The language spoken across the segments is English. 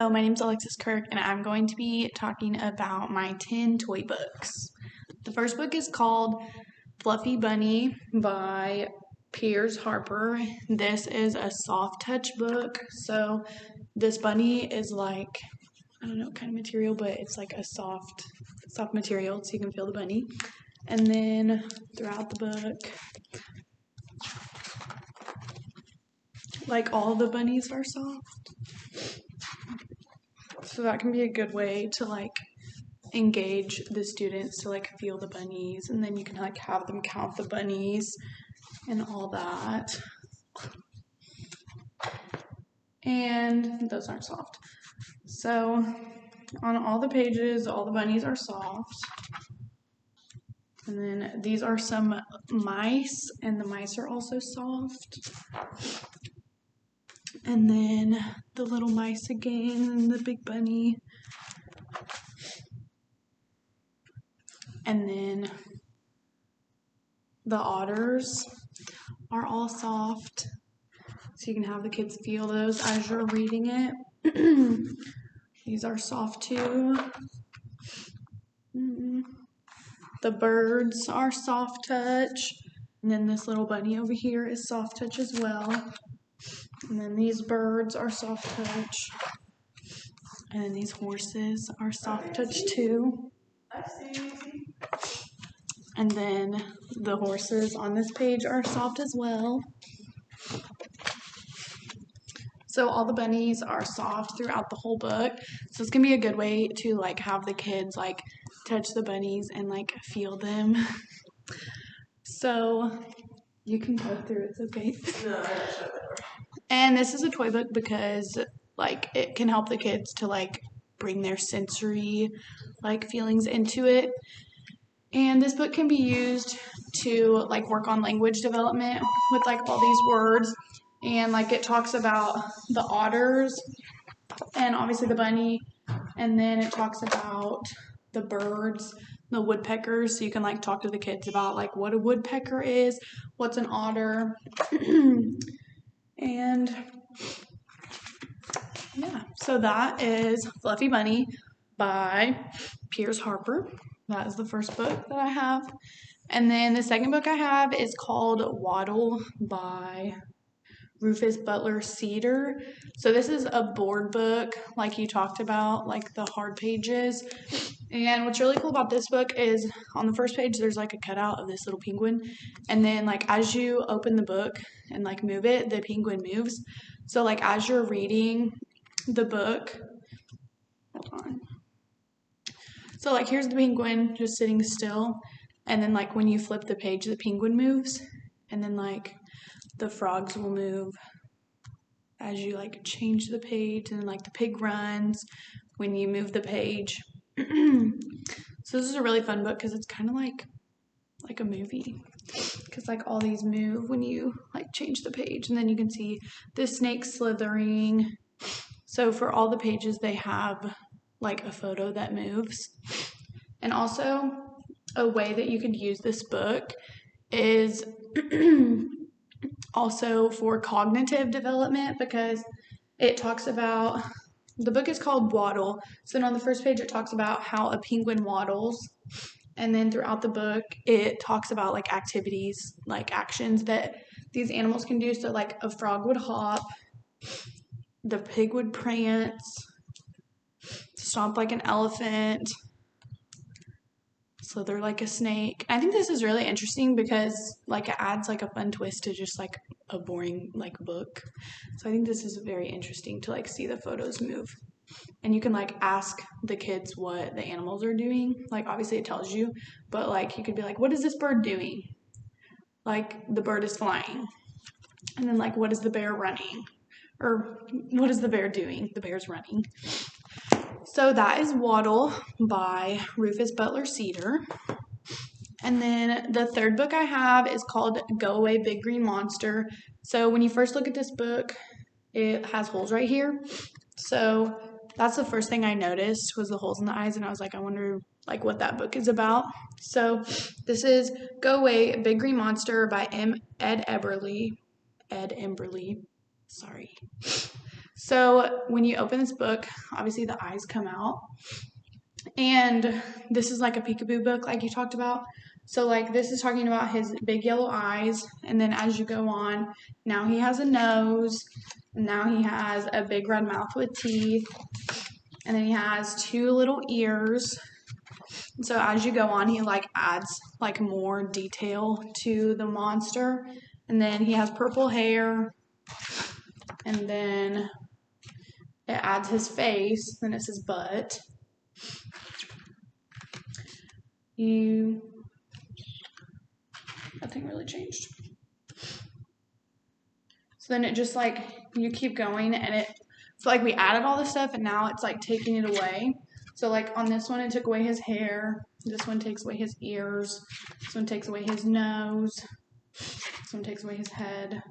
My name's Alexis Kirk, and I'm going to be talking about my 10 toy books. The first book is called Fluffy Bunny by Piers Harper. This is a soft touch book. So this bunny is like, I don't know what kind of material, but it's like a soft material so you can feel the bunny. And then throughout the book, like all the bunnies are soft. So that can be a good way to like engage the students to like feel the bunnies, and then you can like have them count the bunnies and all that. And those aren't soft. So on all the pages, all the bunnies are soft. And then these are some mice, and the mice are also soft. And then the little mice again, and the big bunny. And then the otters are all soft. So you can have the kids feel those as you're reading it. These are soft too. The birds are soft touch. And then this little bunny over here is soft touch as well. And then these birds are soft touch. And then these horses are soft touch too. And then the horses on this page are soft as well. So all the bunnies are soft throughout the whole book. So it's gonna be a good way to like have the kids like touch the bunnies and like feel them. So you can go through, it's okay. And this is a toy book because like it can help the kids to like bring their sensory like feelings into it. And this book can be used to like work on language development with like all these words. And like it talks about the otters and obviously the bunny. And then it talks about the birds, the woodpeckers. So you can like talk to the kids about like what a woodpecker is, what's an otter. And yeah, so that is Fluffy Bunny by Piers Harper. That is the first book that I have. And then the second book I have is called Waddle by Rufus Butler Cedar. So this is a board book like you talked about, like the hard pages. And what's really cool about this book is on the first page there's like a cutout of this little penguin, and then like as you open the book and like move it, the penguin moves. So like as you're reading the book, hold on. So like here's the penguin just sitting still, and then like when you flip the page the penguin moves, and then like the frogs will move as you like change the page, and then like the pig runs when you move the page. So this is a really fun book because it's kind of like a movie, because like all these move when you like change the page, and then you can see the snake slithering. So for all the pages they have like a photo that moves. And also a way that you could use this book is also for cognitive development, because it talks about, the book is called Waddle. So then on the first page it talks about how a penguin waddles, and then throughout the book it talks about like activities, like actions that these animals can do. So like a frog would hop, the pig would prance, stomp like an elephant, slither like a snake. I think this is really interesting because like it adds like a fun twist to just like a boring like book. So I think this is very interesting to like see the photos move. And you can like ask the kids what the animals are doing. Like obviously it tells you, but like you could be like, what is this bird doing? Like the bird is flying. And then like, what is the bear running? Or what is the bear doing? The bear's running. So that is Waddle by Rufus Butler Cedar. And then the third book I have is called Go Away Big Green Monster. So when you first look at this book, it has holes right here. So that's the first thing I noticed was the holes in the eyes, and I was like, I wonder like what that book is about. So this is Go Away Big Green Monster by Ed Emberley. Sorry. So when you open this book, obviously the eyes come out. And this is like a peekaboo book like you talked about. So like this is talking about his big yellow eyes, and then as you go on, now he has a nose, now he has a big red mouth with teeth, and then he has 2 little ears. And so as you go on, he like adds like more detail to the monster. And then he has purple hair, and then it adds his face, then it's his butt. Nothing really changed. So then it just like, you keep going, and it's like we added all this stuff and now it's like taking it away. So like on this one, it took away his hair. This one takes away his ears. This one takes away his nose. This one takes away his head.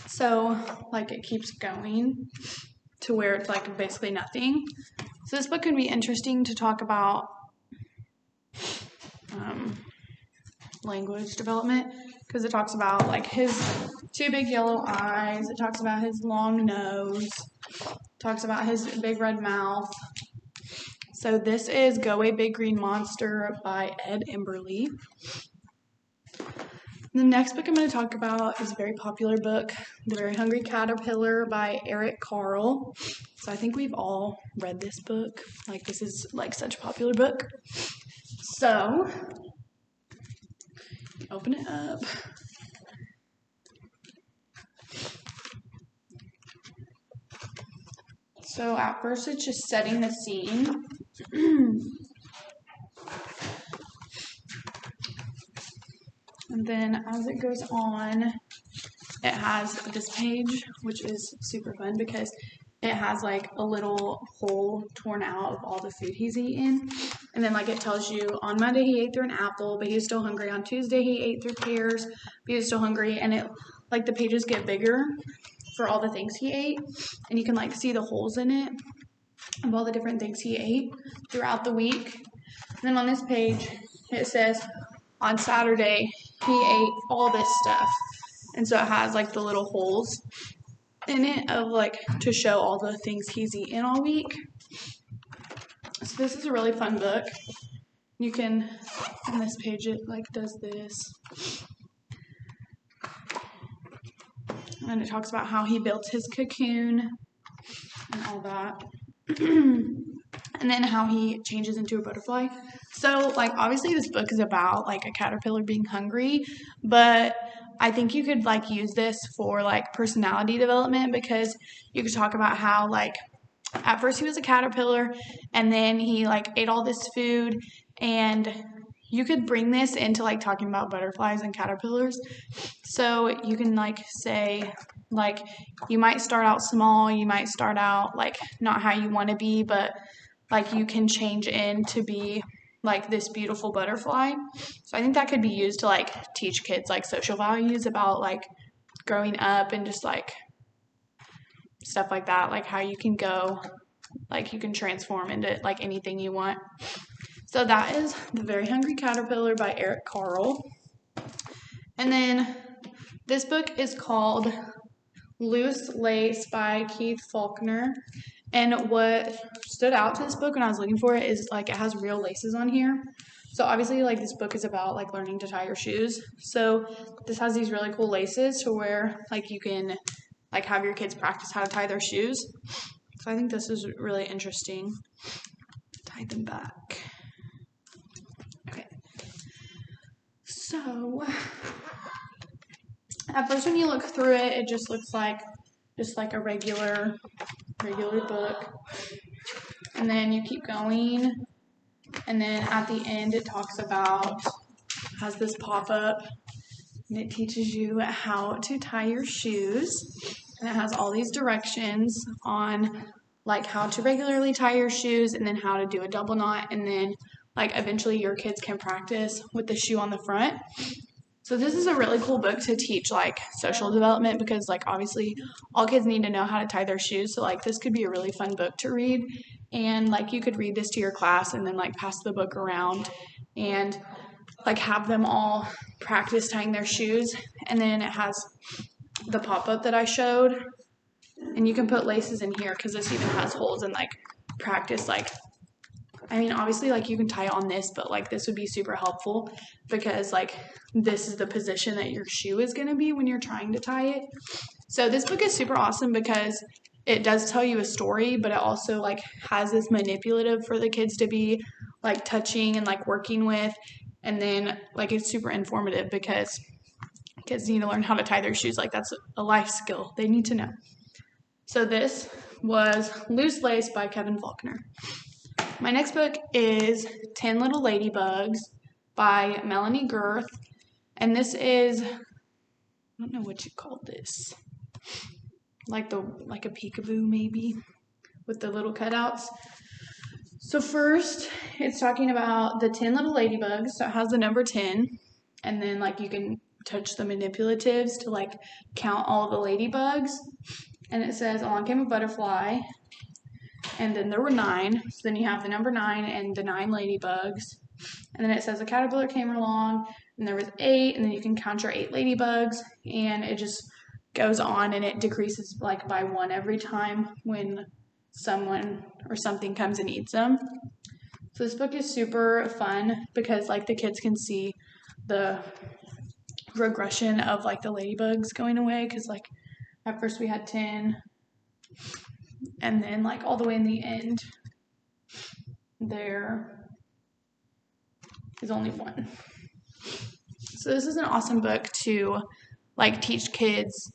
So like it keeps going to where it's like basically nothing. So this book could be interesting to talk about language development, because it talks about like his 2 big yellow eyes, it talks about his long nose, talks about his big red mouth. So this is Go Away Big Green Monster by Ed Emberley. The next book I'm going to talk about is a very popular book, The Very Hungry Caterpillar by Eric Carle. So I think we've all read this book. Like this is like such a popular book. So open it up. So at first it's just setting the scene. And then as it goes on, it has this page, which is super fun because it has like a little hole torn out of all the food he's eaten. And then like it tells you on Monday he ate through an apple, but he was still hungry. On Tuesday he ate through pears, but he was still hungry. And it like the pages get bigger for all the things he ate. And you can like see the holes in it of all the different things he ate throughout the week. And then on this page, it says on Saturday he ate all this stuff. And so it has like the little holes in it of like to show all the things he's eaten all week. So this is a really fun book. You can, on this page it like does this. And it talks about how he built his cocoon and all that. And then how he changes into a butterfly. So like obviously this book is about like a caterpillar being hungry, but I think you could like use this for like personality development, because you could talk about how like at first he was a caterpillar and then he like ate all this food, and you could bring this into like talking about butterflies and caterpillars. So you can like say like you might start out small, you might start out like not how you want to be, but like you can change in to be like this beautiful butterfly. So I think that could be used to like teach kids like social values about like growing up and just like stuff like that, like how you can go, like you can transform into like anything you want. So that is The Very Hungry Caterpillar by Eric Carle. And then this book is called Loose Lace by Keith Faulkner. And what stood out to this book when I was looking for it is like it has real laces on here. So obviously like this book is about like learning to tie your shoes. So this has these really cool laces to where like you can like have your kids practice how to tie their shoes. So I think this is really interesting. Tie them back. Okay. So at first when you look through it, it just looks like a regular book. And then you keep going, and then at the end it talks about, has this pop-up, and it teaches you how to tie your shoes, and it has all these directions on like how to regularly tie your shoes, and then how to do a double knot, and then like eventually your kids can practice with the shoe on the front. So this is a really cool book to teach like social development, because like obviously all kids need to know how to tie their shoes. So like this could be a really fun book to read, and like you could read this to your class and then like pass the book around and like have them all practice tying their shoes. And then it has the pop-up that I showed, And you can put laces in here because this even has holes and like practice like, I mean, obviously like you can tie it on this, but like this would be super helpful because like this is the position that your shoe is going to be when you're trying to tie it. So this book is super awesome because it does tell you a story, but it also like has this manipulative for the kids to be like touching and like working with. And then like it's super informative because kids need to learn how to tie their shoes. Like that's a life skill they need to know. So this was Loose Lace by Kevin Faulkner. My next book is 10 Little Ladybugs by Melanie Girth. And this is, I don't know what you call this. Like a peekaboo maybe with the little cutouts. So first it's talking about the 10 little ladybugs. So it has the number 10 and then like you can touch the manipulatives to like count all the ladybugs. And it says along came a butterfly and then there were 9. So then you have the number 9 and the 9 ladybugs. And then it says a caterpillar came along and there was 8 and then you can count your 8 ladybugs and it just goes on and it decreases like by 1 every time when someone or something comes and eats them. So this book is super fun because like the kids can see the regression of like the ladybugs going away because like at first we had 10 and then like all the way in the end there is only 1. So this is an awesome book to like teach kids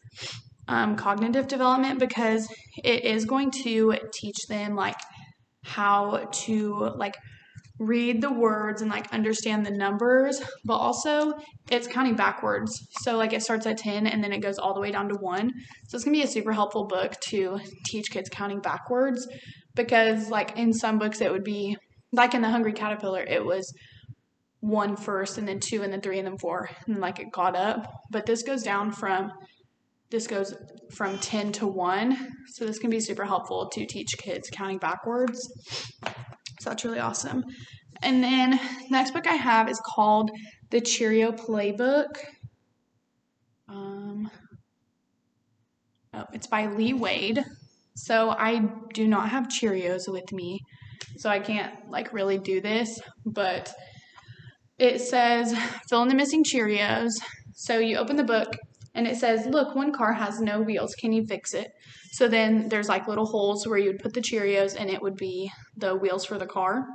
cognitive development because it is going to teach them like how to like read the words and like understand the numbers, but also it's counting backwards. So like it starts at 10 and then it goes all the way down to 1. So it's gonna be a super helpful book to teach kids counting backwards because like in some books it would be like in The Hungry Caterpillar, it was 1 first and then 2 and then 3 and then 4 and then like it got up. But this goes from 10 to 1. So this can be super helpful to teach kids counting backwards. So that's really awesome. And then the next book I have is called The Cheerio Playbook. It's by Lee Wade. So I do not have Cheerios with me, so I can't like really do this, but it says fill in the missing Cheerios. So you open the book and it says, look, one car has no wheels. Can you fix it? So then there's like little holes where you would put the Cheerios and it would be the wheels for the car.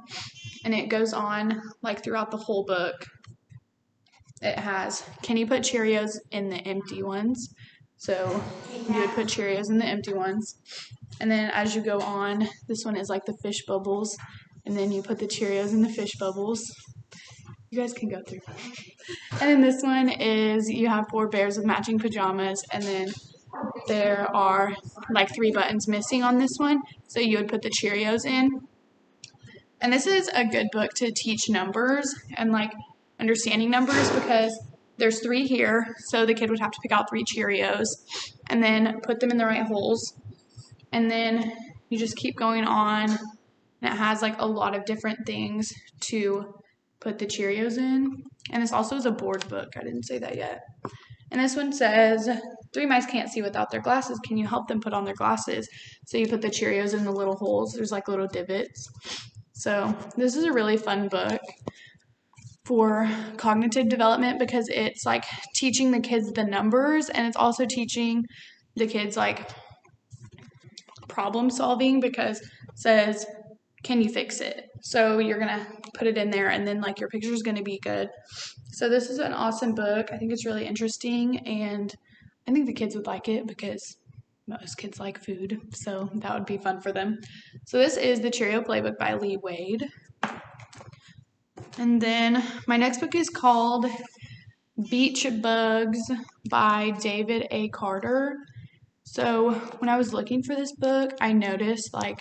And it goes on like throughout the whole book. It has, can you put Cheerios in the empty ones? So you would put Cheerios in the empty ones. And then as you go on, this one is like the fish bubbles. And then you put the Cheerios in the fish bubbles. You guys can go through. And then this one is you have 4 bears with matching pajamas. And then there are like 3 buttons missing on this one. So you would put the Cheerios in. And this is a good book to teach numbers and like understanding numbers because there's 3 here. So the kid would have to pick out 3 Cheerios and then put them in the right holes. And then you just keep going on. And it has like a lot of different things to put the Cheerios in. And this also is a board book. I didn't say that yet. And this one says, 3 mice can't see without their glasses. Can you help them put on their glasses? So you put the Cheerios in the little holes. There's like little divots. So this is a really fun book for cognitive development because it's like teaching the kids the numbers and it's also teaching the kids like problem solving because it says, can you fix it? So you're going to put it in there and then like your picture is going to be good. So this is an awesome book. I think it's really interesting and I think the kids would like it because most kids like food. So that would be fun for them. So this is The Cheerio Playbook by Lee Wade. And then my next book is called Beach Bugs by David A. Carter. So when I was looking for this book, I noticed like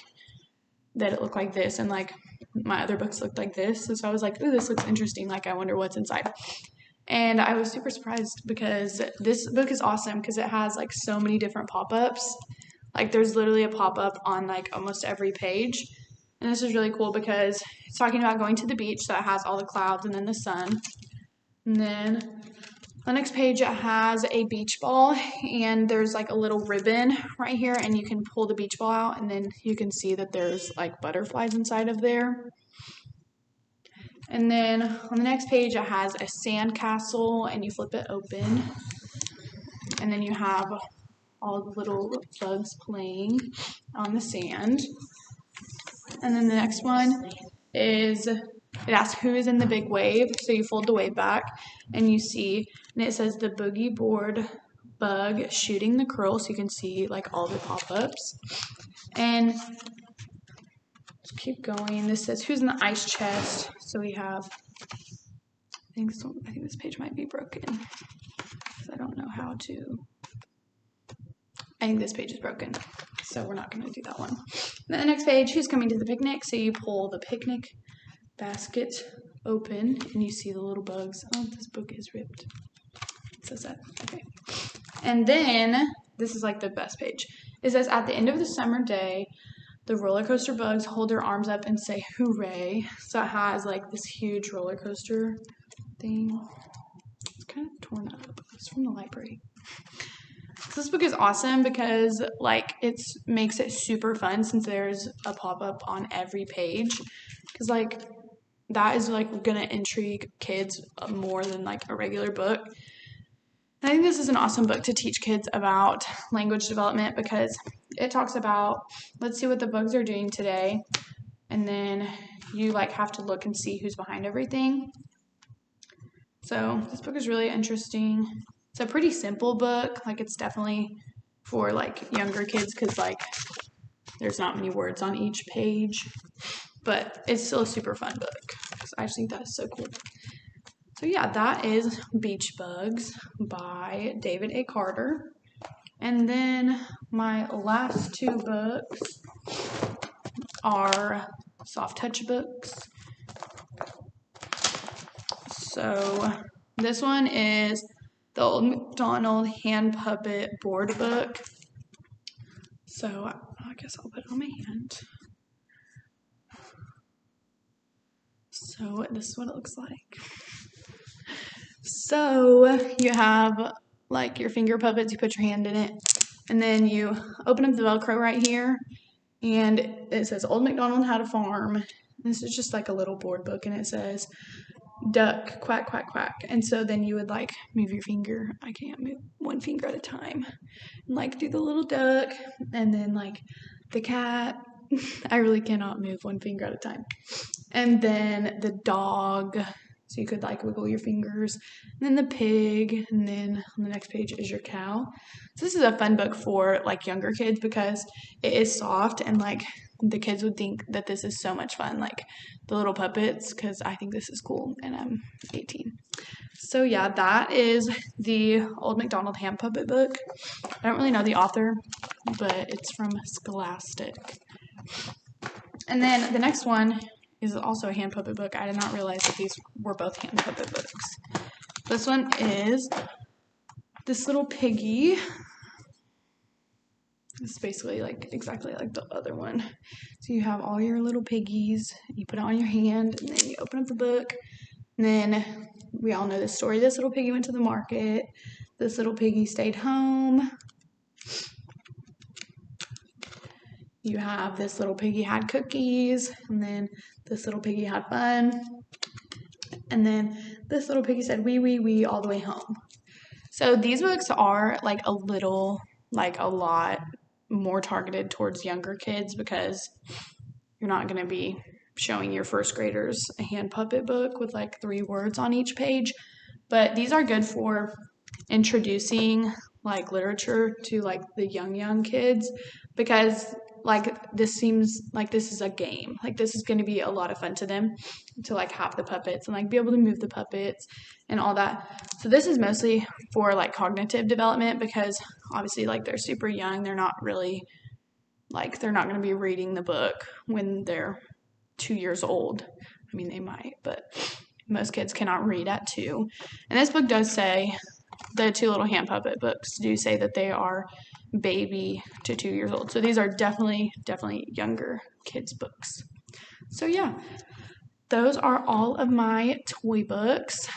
that it looked like this and like my other books looked like this. So I was like, ooh, this looks interesting. Like I wonder what's inside. And I was super surprised because this book is awesome because it has like so many different pop-ups. Like there's literally a pop-up on like almost every page. And this is really cool because it's talking about going to the beach that has all the clouds and then the sun. And then The next page has a beach ball, and there's like a little ribbon right here, and you can pull the beach ball out, and then you can see that there's like butterflies inside of there. And then on the next page, it has a sand castle, and you flip it open, and then you have all the little bugs playing on the sand. And then the next one is, it asks who is in the big wave. So you fold the wave back and you see, and it says the boogie board bug shooting the curl. So you can see like all the pop-ups. And let's keep going. This says who's in the ice chest. So we have, I think this page might be broken. I don't know how to. I think this page is broken, so we're not going to do that one. Then the next page, who's coming to the picnic? So you pull the picnic basket open, and you see the little bugs. Oh, this book is ripped. It says that. Okay. And then, this is like the best page. It says, at the end of the summer day, the roller coaster bugs hold their arms up and say, hooray. So it has like this huge roller coaster thing. It's kind of torn up. It's from the library. So this book is awesome because like it makes it super fun since there's a pop-up on every page, because like that is like gonna intrigue kids more than like a regular book. And I think this is an awesome book to teach kids about language development because it talks about, let's see what the bugs are doing today, and then you like have to look and see who's behind everything. So this book is really interesting. It's a pretty simple book. Like it's definitely for like younger kids because like there's not many words on each page, but it's still a super fun book. So I just think that's so cool. So yeah, that is Beach Bugs by David A. Carter. And then my last two books are soft touch books. So this one is the Old MacDonald Hand Puppet Board Book. So I guess I'll put it on my hand. So this is what it looks like. So you have like your finger puppets, you put your hand in it, and then you open up the Velcro right here, and it says Old MacDonald Had a Farm. This is just like a little board book, and it says duck, quack, quack, quack. And so then you would like move your finger. I can't move one finger at a time. And like do the little duck, and then like the cat. I really cannot move one finger at a time. And then the dog. So you could like wiggle your fingers. And then the pig. And then on the next page is your cow. So this is a fun book for like younger kids because it is soft, and like the kids would think that this is so much fun, like the little puppets, because I think this is cool, and I'm 18. So yeah, that is the Old MacDonald Hand Puppet book. I don't really know the author, but it's from Scholastic. And then the next one is also a hand puppet book. I did not realize that these were both hand puppet books. This one is this little piggy. It's basically like exactly like the other one. So you have all your little piggies, you put it on your hand, and then you open up the book. And then we all know this story. This little piggy went to the market. This little piggy stayed home. You have this little piggy had cookies, and then this little piggy had fun. And then this little piggy said wee, wee, wee all the way home. So these books are like a lot more targeted towards younger kids because you're not going to be showing your first graders a hand puppet book with like 3 words on each page. But these are good for introducing like literature to like the young kids, because like this seems like this is a game. Like this is going to be a lot of fun to them to like have the puppets and like be able to move the puppets and all that. So this is mostly for like cognitive development because obviously like they're super young. They're not really like, they're not going to be reading the book when they're 2 years old. I mean, they might, but most kids cannot read at 2. And this book does say, the 2 little hand puppet books do say that they are baby to 2 years old. So these are definitely younger kids books. So yeah, those are all of my toy books.